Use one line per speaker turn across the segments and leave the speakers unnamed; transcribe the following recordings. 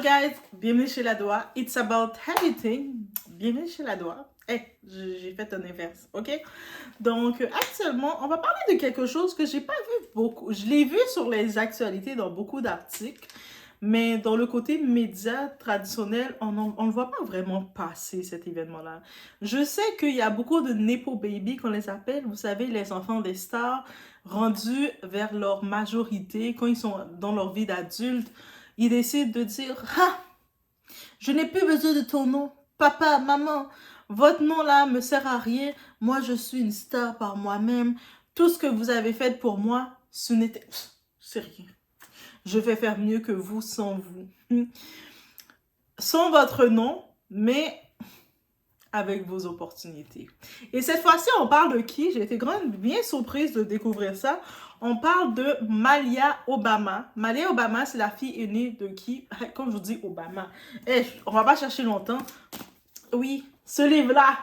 Hello guys, bienvenue chez La Doigt. It's about everything. Bienvenue chez La Doigt. J'ai fait un inverse, ok? Donc, actuellement, on va parler de quelque chose que j'ai pas vu beaucoup. Je l'ai vu sur les actualités dans beaucoup d'articles, mais dans le côté média traditionnel, on ne voit pas vraiment passer cet événement-là. Je sais qu'il y a beaucoup de Nepo Baby, qu'on les appelle, vous savez, les enfants des stars, rendus vers leur majorité, quand ils sont dans leur vie d'adulte, ils décident de dire « Ah, je n'ai plus besoin de ton nom, papa, maman, votre nom là me sert à rien, moi je suis une star par moi-même, tout ce que vous avez fait pour moi, ce n'était... c'est rien. Je vais faire mieux que vous sans vous. Sans votre nom, mais avec vos opportunités. » Et cette fois-ci, on parle de qui? J'ai été bien surprise de découvrir ça. On parle de Malia Obama. Malia Obama, c'est la fille aînée de qui? Comme je vous dis, Obama. On va pas chercher longtemps. Oui, ce livre-là.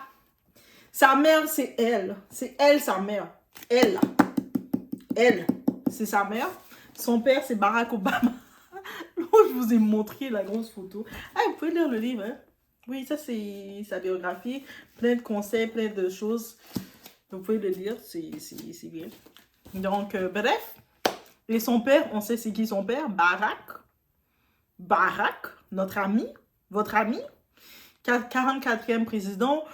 Sa mère, c'est elle. C'est elle, sa mère. Elle. Elle, c'est sa mère. Son père, c'est Barack Obama. Je vous ai montré la grosse photo. Vous pouvez lire le livre, hein? Oui, ça, c'est sa biographie. Plein de conseils, plein de choses. Vous pouvez le lire, c'est bien. Donc, bref. Et son père, on sait c'est qui son père? Barack. Barack, notre ami, votre ami. 44e président.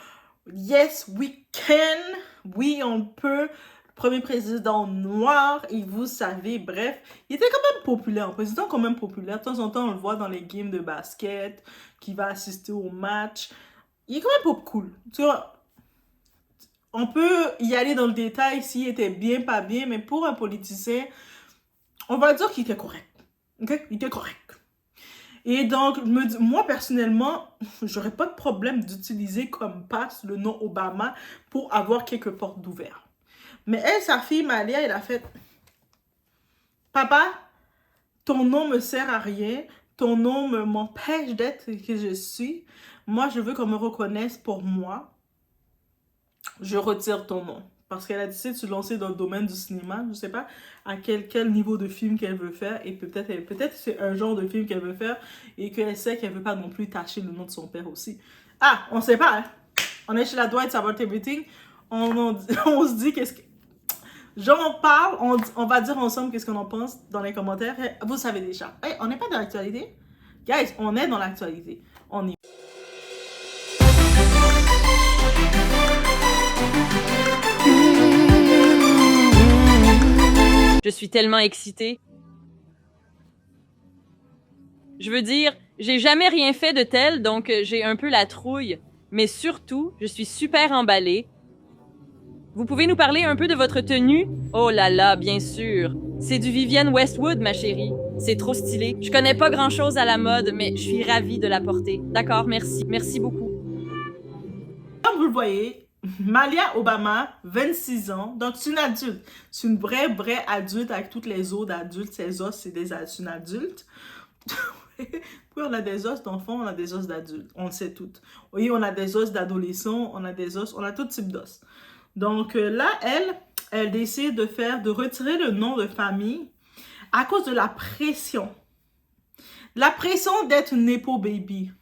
Yes, we can. Oui, on peut. Premier président noir, et vous savez, bref, il était quand même populaire, un président quand même populaire. De temps en temps, on le voit dans les games de basket, qui va assister au match. Il est quand même pop cool. Tu vois, on peut y aller dans le détail s'il était bien, pas bien, mais pour un politicien, on va dire qu'il était correct. Ok? Il était correct. Et donc, moi, personnellement, j'aurais pas de problème d'utiliser comme passe le nom Obama pour avoir quelques portes d'ouvert. Mais elle, sa fille, Malia, elle a fait « Papa, ton nom me sert à rien. Ton nom m'empêche d'être qui je suis. Moi, je veux qu'on me reconnaisse pour moi. Je retire ton nom. » Parce qu'elle a décidé de se lancer dans le domaine du cinéma. Je ne sais pas à quel niveau de film qu'elle veut faire. Et peut-être c'est un genre de film qu'elle veut faire. Et qu'elle sait qu'elle ne veut pas non plus tâcher le nom de son père aussi. Ah, on ne sait pas. Hein? On est chez La Doigt, it's about everything. On se dit qu'est-ce que... J'en parle, on va dire ensemble qu'est-ce qu'on en pense dans les commentaires. Vous savez déjà. On n'est pas dans l'actualité. Guys, on est dans l'actualité. On y...
Je suis tellement excitée. Je veux dire, j'ai jamais rien fait de tel, donc j'ai un peu la trouille. Mais surtout, je suis super emballée. Vous pouvez nous parler un peu de votre tenue? Oh là là, bien sûr. C'est du Vivienne Westwood, ma chérie. C'est trop stylé. Je connais pas grand-chose à la mode, mais je suis ravie de la porter. D'accord, merci. Merci beaucoup.
Comme vous le voyez, Malia Obama, 26 ans. Donc, c'est une adulte. C'est une vraie adulte avec toutes les os d'adultes. Ses os, c'est une adulte. Oui, on a des os d'enfants, on a des os d'adultes. On le sait toutes. Oui, on a des os d'adolescents, on a des os, on a tout type d'os. Donc là, elle décide de retirer le nom de famille à cause de la pression. La pression d'être une Nepo Baby.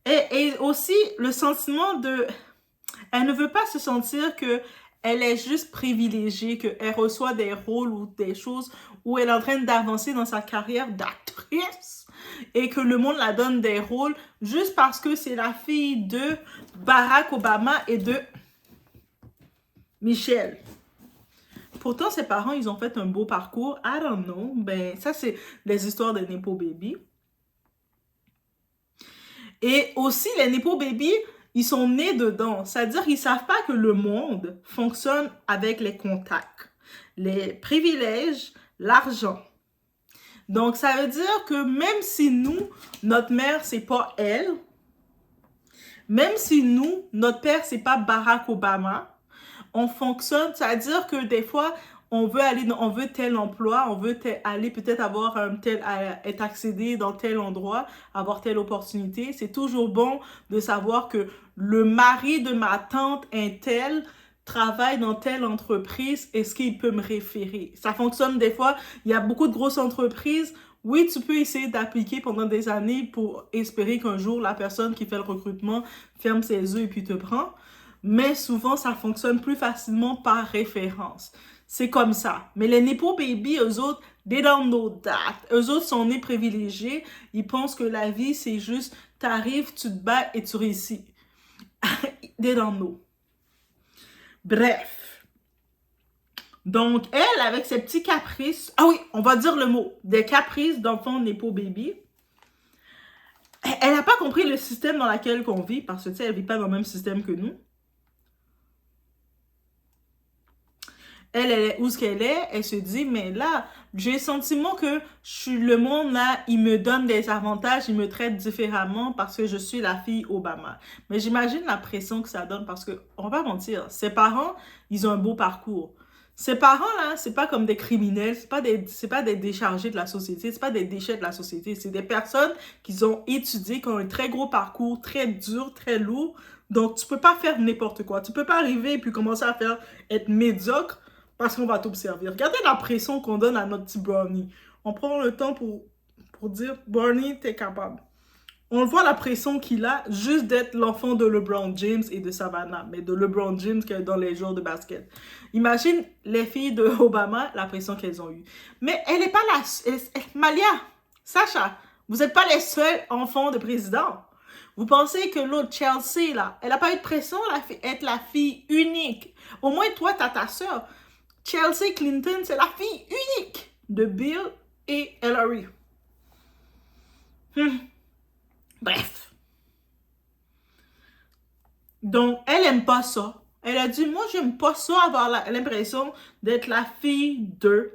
Et aussi le sentiment de... Elle ne veut pas se sentir que elle est juste privilégiée, qu'elle reçoit des rôles ou des choses où elle est en train d'avancer dans sa carrière d'actrice et que le monde la donne des rôles juste parce que c'est la fille de Barack Obama et de Michelle. Pourtant, ses parents, ils ont fait un beau parcours. I don't know. Ben, ça, c'est les histoires des Nepo Baby. Et aussi, les Nepo Baby, ils sont nés dedans. C'est-à-dire qu'ils ne savent pas que le monde fonctionne avec les contacts, les privilèges, l'argent. Donc, ça veut dire que même si nous, notre mère, c'est pas elle, même si nous, notre père, c'est pas Barack Obama, on fonctionne, c'est-à-dire que des fois, on veut tel emploi, on veut aller peut-être avoir être accédé dans tel endroit, avoir telle opportunité. C'est toujours bon de savoir que le mari de ma tante est tel, travaille dans telle entreprise, est-ce qu'il peut me référer? Ça fonctionne des fois. Il y a beaucoup de grosses entreprises Oui, tu peux essayer d'appliquer pendant des années pour espérer qu'un jour, la personne qui fait le recrutement ferme ses yeux et puis te prend. Mais souvent, ça fonctionne plus facilement par référence. C'est comme ça. Mais les Nepo Baby, eux autres, they don't know that. Eux autres sont nés privilégiés. Ils pensent que la vie, c'est juste, t'arrives, tu te bats et tu réussis. They don't know. Bref. Donc, elle, avec ses petits caprices, ah oui, on va dire le mot, des caprices d'enfant Nepo Baby, elle n'a pas compris le système dans lequel on vit, parce que, tu sais, elle ne vit pas dans le même système que nous. Elle est où ce qu'elle est, elle se dit, mais là, j'ai le sentiment que le monde, là, il me donne des avantages, il me traite différemment parce que je suis la fille Obama. Mais j'imagine la pression que ça donne parce que, on va pas mentir, ses parents, ils ont un beau parcours. Ces parents-là, c'est pas comme des criminels, c'est pas des déchargés de la société, c'est pas des déchets de la société, c'est des personnes qui ont étudié, qui ont un très gros parcours, très dur, très lourd. Donc, tu peux pas faire n'importe quoi. Tu peux pas arriver et puis commencer à être médiocre parce qu'on va t'observer. Regardez la pression qu'on donne à notre petit Brownie. On prend le temps pour dire, Brownie, t'es capable. On voit la pression qu'il a juste d'être l'enfant de LeBron James et de Savannah, mais de LeBron James qui est dans les joueurs de basket. Imagine les filles de Obama, la pression qu'elles ont eue. Mais elle n'est pas la... Malia, Sacha, vous n'êtes pas les seuls enfants de président. Vous pensez que l'autre Chelsea, là, elle n'a pas eu de pression être la fille unique. Au moins, toi, tu as ta soeur. Chelsea Clinton, c'est la fille unique de Bill et Hillary. Bref. Donc, elle aime pas ça. Elle a dit, moi, j'aime pas ça, avoir l'impression d'être la fille de.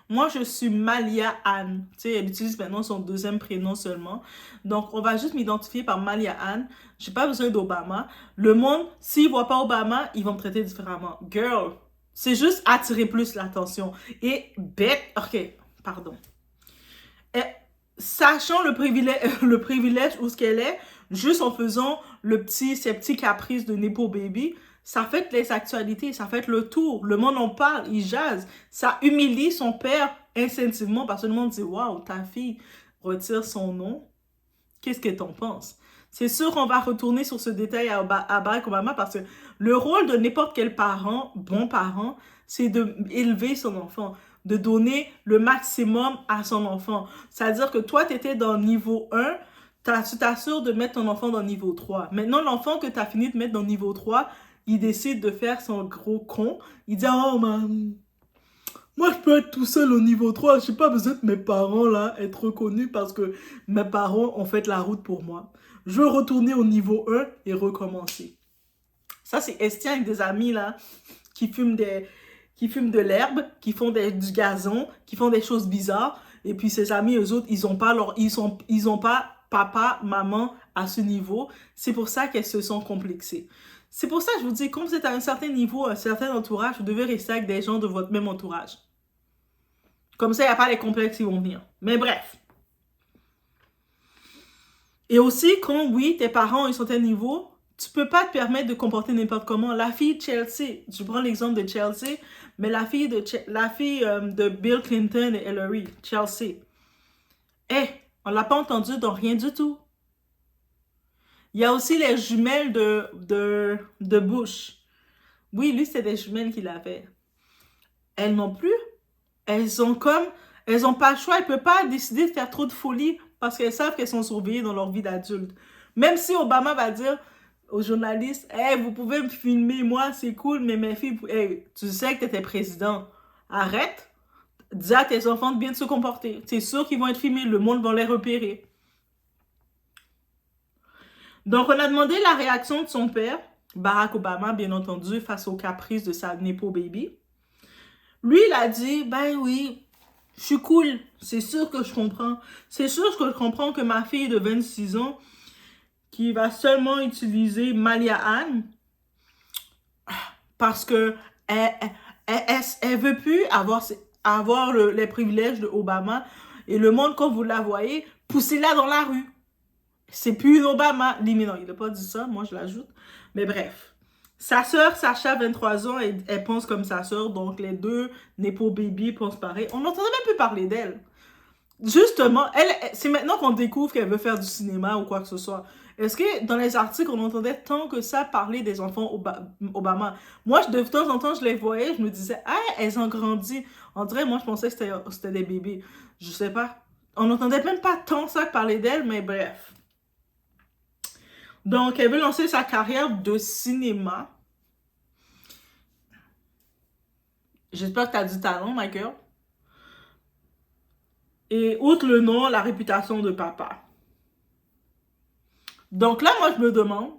Moi, je suis Malia Anne. Tu sais, elle utilise maintenant son deuxième prénom seulement. Donc, on va juste m'identifier par Malia Anne. J'ai pas besoin d'Obama. Le monde, s'ils voient pas Obama, ils vont me traiter différemment. Girl, c'est juste attirer plus l'attention. Et bête, ok, pardon. Sachant le privilège où ce qu'elle est, juste en faisant ces petits caprices de Nepo Baby, ça fait les actualités, ça fait le tour. Le monde en parle, il jase. Ça humilie son père instinctivement parce que le monde dit « Waouh, ta fille retire son nom. Qu'est-ce que t'en penses? » C'est sûr qu'on va retourner sur ce détail à Barack Obama parce que le rôle de n'importe quel parent, bon parent, c'est d'élever son enfant, de donner le maximum à son enfant. C'est-à-dire que toi, tu étais dans le niveau 1, tu t'assures de mettre ton enfant dans le niveau 3. Maintenant, l'enfant que tu as fini de mettre dans le niveau 3, il décide de faire son gros con. Il dit « Oh, man, moi, je peux être tout seul au niveau 3. Je n'ai pas besoin de mes parents, là, être reconnus parce que mes parents ont fait la route pour moi. Je veux retourner au niveau 1 et recommencer. » Ça, c'est Estien avec des amis, là, qui fument de l'herbe, qui font du gazon, qui font des choses bizarres. Et puis, ses amis, eux autres, ils ont pas papa, maman à ce niveau. C'est pour ça qu'elles se sont complexées. C'est pour ça que je vous dis, quand vous êtes à un certain niveau, un certain entourage, vous devez rester avec des gens de votre même entourage. Comme ça, il n'y a pas les complexes qui vont venir. Mais bref. Et aussi, quand, oui, tes parents, ils sont à un niveau, tu peux pas te permettre de comporter n'importe comment. La fille Chelsea, je prends l'exemple de Chelsea, mais la fille de Bill Clinton et Hillary, Chelsea. On l'a pas entendu dans rien du tout. Il y a aussi les jumelles de Bush. Oui, lui, c'est des jumelles qu'il avait. Elles non plus. Elles ont pas le choix. Elles ne peuvent pas décider de faire trop de folie parce qu'elles savent qu'elles sont surveillées dans leur vie d'adulte. Même si Obama va dire aux journalistes, « Hey, vous pouvez me filmer, moi, c'est cool, mais mes filles, hey, tu sais que tu étais président. Arrête. Dis à tes enfants de bien se comporter. C'est sûr qu'ils vont être filmés. Le monde va les repérer. » Donc, on a demandé la réaction de son père, Barack Obama, bien entendu, face aux caprices de sa Nepo Baby. Lui, il a dit, ben oui, je suis cool. C'est sûr que je comprends. C'est sûr que je comprends que ma fille de 26 ans, qui va seulement utiliser Malia Anne, parce que elle veut plus avoir les privilèges de Obama. Et le monde, quand vous la voyez, poussez-la dans la rue. C'est plus une Obama. Mais non, il n'a pas dit ça, moi je l'ajoute. Mais bref. Sa sœur, Sacha, 23 ans, elle pense comme sa sœur. Donc les deux Nepo Baby pensent pareil. On n'entendait même plus parler d'elle. Justement, c'est maintenant qu'on découvre qu'elle veut faire du cinéma ou quoi que ce soit. Est-ce que dans les articles, on entendait tant que ça parler des enfants Obama? Moi, de temps en temps, je les voyais, je me disais, ah, elles ont grandi. En vrai, moi, je pensais que c'était des bébés. Je sais pas. On n'entendait même pas tant ça parler d'elle, mais bref. Donc, elle veut lancer sa carrière de cinéma. J'espère que tu as du talent, ma girl. Et outre le nom, la réputation de papa. Donc là, moi, je me demande,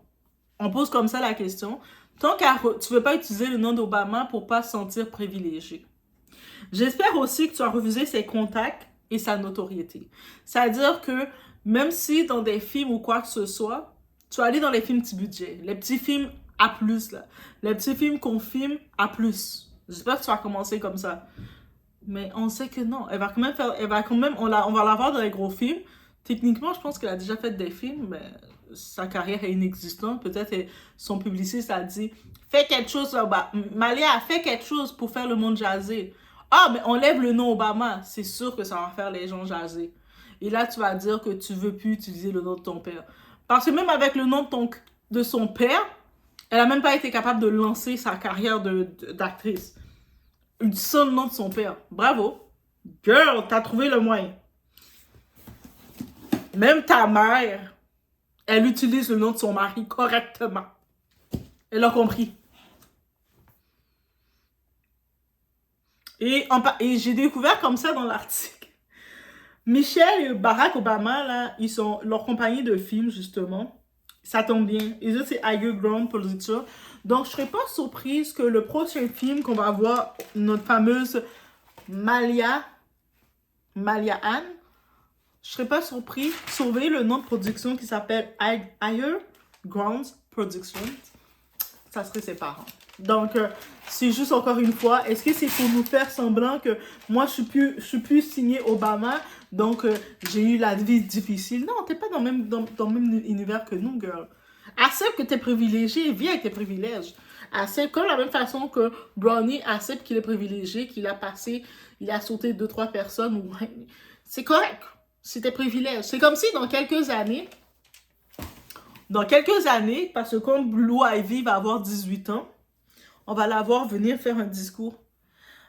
on pose comme ça la question, tant qu'à tu veux pas utiliser le nom d'Obama pour pas se sentir privilégié. J'espère aussi que tu as refusé ses contacts et sa notoriété. C'est-à-dire que même si dans des films ou quoi que ce soit, tu vas aller dans les films petit budget, les petits films A+, là, les petits films qu'on filme A+. J'espère que tu vas commencer comme ça. Mais on sait que non. Elle va quand même faire, elle va quand même, on va la voir dans les gros films. Techniquement, je pense qu'elle a déjà fait des films, mais sa carrière est inexistante. Peut-être son publiciste a dit, fais quelque chose, Malia, fais quelque chose pour faire le monde jaser. Ah, mais on lève le nom Obama. C'est sûr que ça va faire les gens jaser. Et là, tu vas dire que tu veux plus utiliser le nom de ton père. Parce que même avec le nom de son père, elle a même pas été capable de lancer sa carrière d'actrice. Le seul nom de son père. Bravo. Girl, t'as trouvé le moyen. Même ta mère, elle utilise le nom de son mari correctement. Elle a compris. Et j'ai découvert comme ça dans l'article. Michelle et Barack Obama, là, ils sont leur compagnie de films, justement. Ça tombe bien. Et ça, c'est Higher Ground Production. Donc, je serais pas surprise que le prochain film qu'on va voir, notre fameuse Malia Anne, je serais pas surpris. Surveiller le nom de production qui s'appelle Higher Grounds Productions. Ça serait ses parents. Donc, c'est juste encore une fois, est-ce que c'est pour nous faire semblant que moi, je suis plus signée Obama, donc j'ai eu la vie difficile? Non, t'es pas dans le même univers que nous, girl. Accepte que t'es privilégié, vis avec tes privilèges. Accepte, comme la même façon que Brownie accepte qu'il est privilégié, qu'il a passé, il a sauté 2-3 personnes. C'est correct. C'est tes privilèges. C'est comme si dans quelques années, parce que comme Blue Ivy va avoir 18 ans, on va la voir venir faire un discours.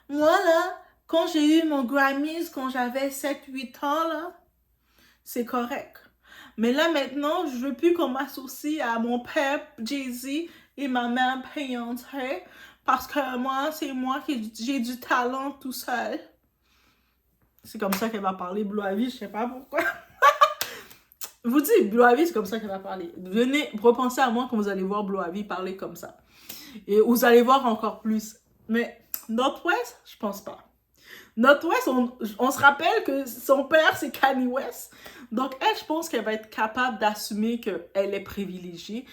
Moi, là, quand j'ai eu mon Grammys, quand j'avais 7-8 ans, là, c'est correct. Mais là, maintenant, je veux plus qu'on m'associe à mon père, Jay-Z, et ma mère, Beyoncé, parce que moi, c'est moi qui j'ai du talent tout seul. C'est comme ça qu'elle va parler, Blue Ivy, je sais pas pourquoi. Je vous dis, Blue Ivy, c'est comme ça qu'elle va parler. Venez repenser à moi quand vous allez voir Blue Ivy parler comme ça. Et vous allez voir encore plus. Mais Northwest, je pense pas. Northwest, on se rappelle que son père, c'est Kanye West. Donc, elle, je pense qu'elle va être capable d'assumer qu'elle est privilégiée.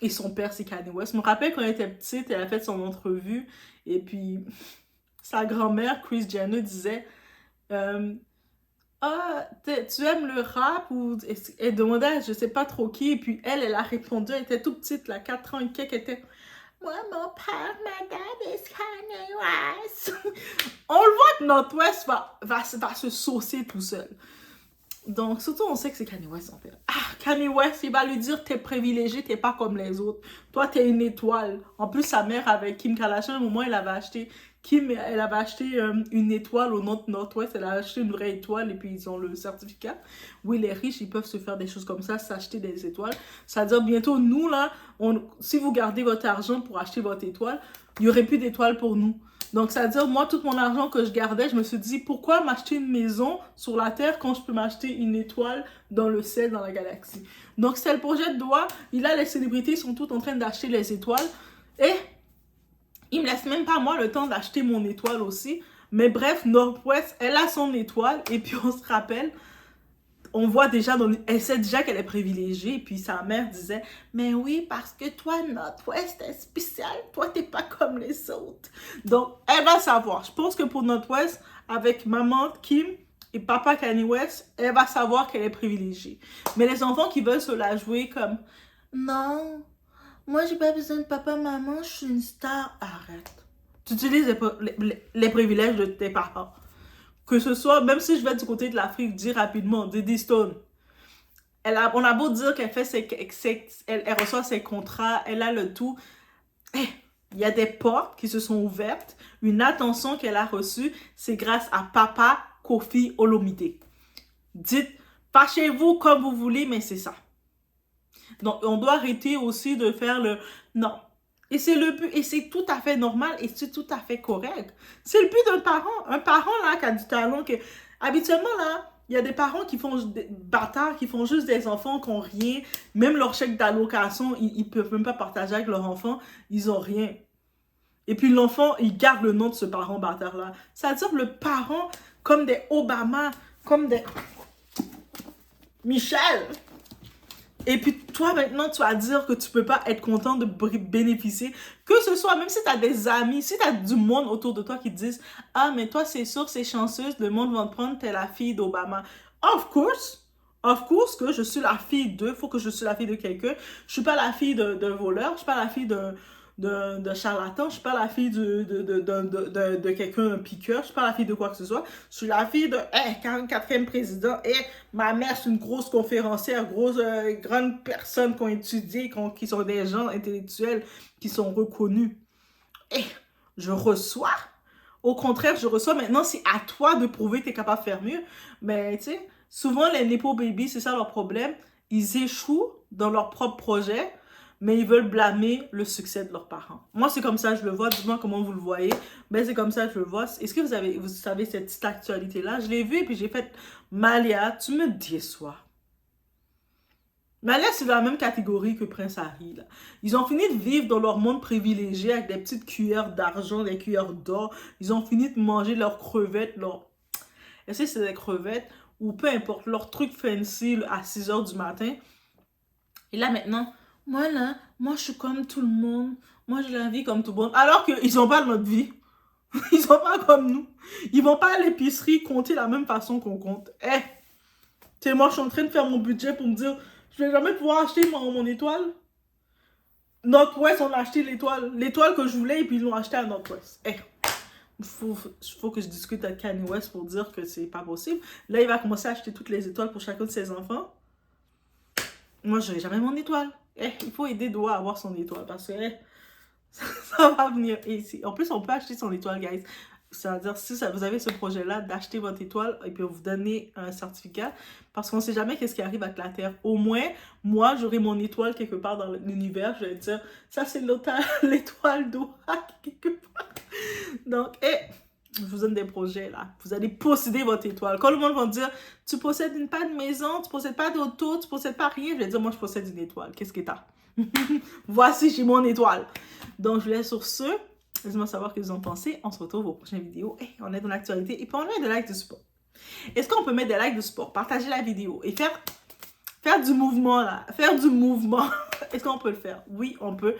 Et son père, c'est Kanye West. Je me rappelle quand elle était petite, elle a fait son entrevue. Et puis, sa grand-mère, Kris Jenner, disait... ah, tu aimes le rap? Ou elle demandait à je sais pas trop qui, et puis elle a répondu, elle était toute petite, là, 4 ans et quelques, elle était moi, mon père, ma dad is Kanye West. On le voit que Northwest va se saucer tout seul. Donc, surtout, on sait que c'est Kanye West, son père. Ah, Kanye West, il va lui dire, t'es privilégié, t'es pas comme les autres. Toi, t'es une étoile. En plus, sa mère, avec Kim Kardashian, au moment, elle avait acheté une étoile au nom de Northwest. Elle a acheté une vraie étoile et puis ils ont le certificat. Oui, les riches, ils peuvent se faire des choses comme ça, s'acheter des étoiles. C'est-à-dire, bientôt, nous, là, si vous gardez votre argent pour acheter votre étoile, il n'y aurait plus d'étoiles pour nous. Donc, c'est-à-dire, moi, tout mon argent que je gardais, je me suis dit, pourquoi m'acheter une maison sur la Terre quand je peux m'acheter une étoile dans le ciel, dans la galaxie? Donc, c'est le projet de loi. Là, les célébrités sont toutes en train d'acheter les étoiles. Et il me laisse même pas, moi, le temps d'acheter mon étoile aussi. Mais bref, Northwest, elle a son étoile. Et puis, on se rappelle, on voit déjà, elle sait déjà qu'elle est privilégiée. Et puis, sa mère disait, mais oui, parce que toi, Northwest est spécial. Toi, t'es pas comme les autres. Donc, elle va savoir. Je pense que pour Northwest, avec maman Kim et papa Kanye West, elle va savoir qu'elle est privilégiée. Mais les enfants qui veulent se la jouer comme, non, moi, j'ai pas besoin de papa, maman, je suis une star. Arrête. Tu utilises les privilèges de tes parents. Que ce soit, même si je vais du côté de l'Afrique, dis rapidement, Diddy Stone. On a beau dire qu'elle fait elle reçoit ses contrats, elle a le tout. Il y a des portes qui se sont ouvertes. Une attention qu'elle a reçue, c'est grâce à Papa Koffi Olomide. Dites, fâchez-vous comme vous voulez, mais c'est ça. Donc, on doit arrêter aussi de faire le... Non. Et c'est le but, et c'est tout à fait normal, et c'est tout à fait correct. C'est le but d'un parent. Un parent, là, qui a du talent, que... Habituellement, là, il y a des parents qui font des bâtards, qui font juste des enfants qui n'ont rien. Même leur chèque d'allocation, ils ne peuvent même pas partager avec leur enfant. Ils n'ont rien. Et puis l'enfant, il garde le nom de ce parent bâtard-là. C'est-à-dire le parent, comme des Obama, comme des... Michel. Et puis toi, maintenant, tu vas dire que tu peux pas être content de bénéficier. Que ce soit, même si tu as des amis, si tu as du monde autour de toi qui te disent « Ah, mais toi, c'est sûr, c'est chanceuse, le monde va te prendre, t'es la fille d'Obama. » Of course que je suis la fille d'eux. Faut que je suis la fille de quelqu'un. Je suis pas la fille de voleur. Je suis pas la fille de charlatan. Je suis pas la fille de quelqu'un, un piqueur. Je suis pas la fille de quoi que ce soit. Je suis la fille de 44e président. Et ma mère, c'est une grosse conférencière, grande personne qui ont étudié, qui sont des gens intellectuels, qui sont reconnus. Et je reçois. Au contraire, je reçois. Maintenant, c'est à toi de prouver que tu es capable de faire mieux. Mais tu sais, souvent, les Nepo Babies, c'est ça leur problème. Ils échouent dans leur propre projet, mais ils veulent blâmer le succès de leurs parents. Moi, c'est comme ça que je le vois. Dis-moi comment vous le voyez. Ben, c'est comme ça que je le vois. Est-ce que vous savez cette petite actualité-là? Je l'ai vue et puis j'ai fait « Malia, tu me déçois. » Malia, c'est dans la même catégorie que Prince Harry, là. Ils ont fini de vivre dans leur monde privilégié avec des petites cuillères d'argent, des cuillères d'or. Ils ont fini de manger leurs crevettes, Est-ce que c'est des crevettes? Ou peu importe, leur truc fancy là, à 6 h du matin. Et là, maintenant, moi, je suis comme tout le monde. Moi, j'ai la vie comme tout le monde. Alors qu'ils n'ont pas notre vie. Ils sont pas comme nous. Ils vont pas à l'épicerie compter la même façon qu'on compte. Moi, je suis en train de faire mon budget pour me dire, je vais jamais pouvoir acheter mon étoile. Northwest, on a acheté l'étoile. L'étoile que je voulais, et puis ils l'ont acheté à Northwest. Faut que je discute avec Kanye West pour dire que c'est pas possible. Là, il va commencer à acheter toutes les étoiles pour chacun de ses enfants. Moi, je n'aurai jamais mon étoile. Il faut aider Doha à avoir son étoile parce que ça va venir ici. En plus, on peut acheter son étoile, guys. C'est-à-dire, si vous avez ce projet-là, d'acheter votre étoile et puis vous donner un certificat parce qu'on ne sait jamais qu'est-ce qui arrive avec la Terre. Au moins, moi, j'aurai mon étoile quelque part dans l'univers. Je vais dire, ça, c'est l'étoile Doha quelque part. Donc, je vous donne des projets, là. Vous allez posséder votre étoile. Quand le monde va dire, tu possèdes pas de maison, tu possèdes pas d'auto, tu possèdes pas rien, je vais dire, moi, je possède une étoile. Qu'est-ce que t'as? Voici, j'ai mon étoile. Donc, je vous laisse sur ce. Laissez-moi savoir ce que vous en pensez. On se retrouve aux prochaines vidéos. On est dans l'actualité. Et puis, on met des likes de support. Est-ce qu'on peut mettre des likes de support? Partager la vidéo et faire du mouvement, là. Faire du mouvement. Est-ce qu'on peut le faire? Oui, on peut.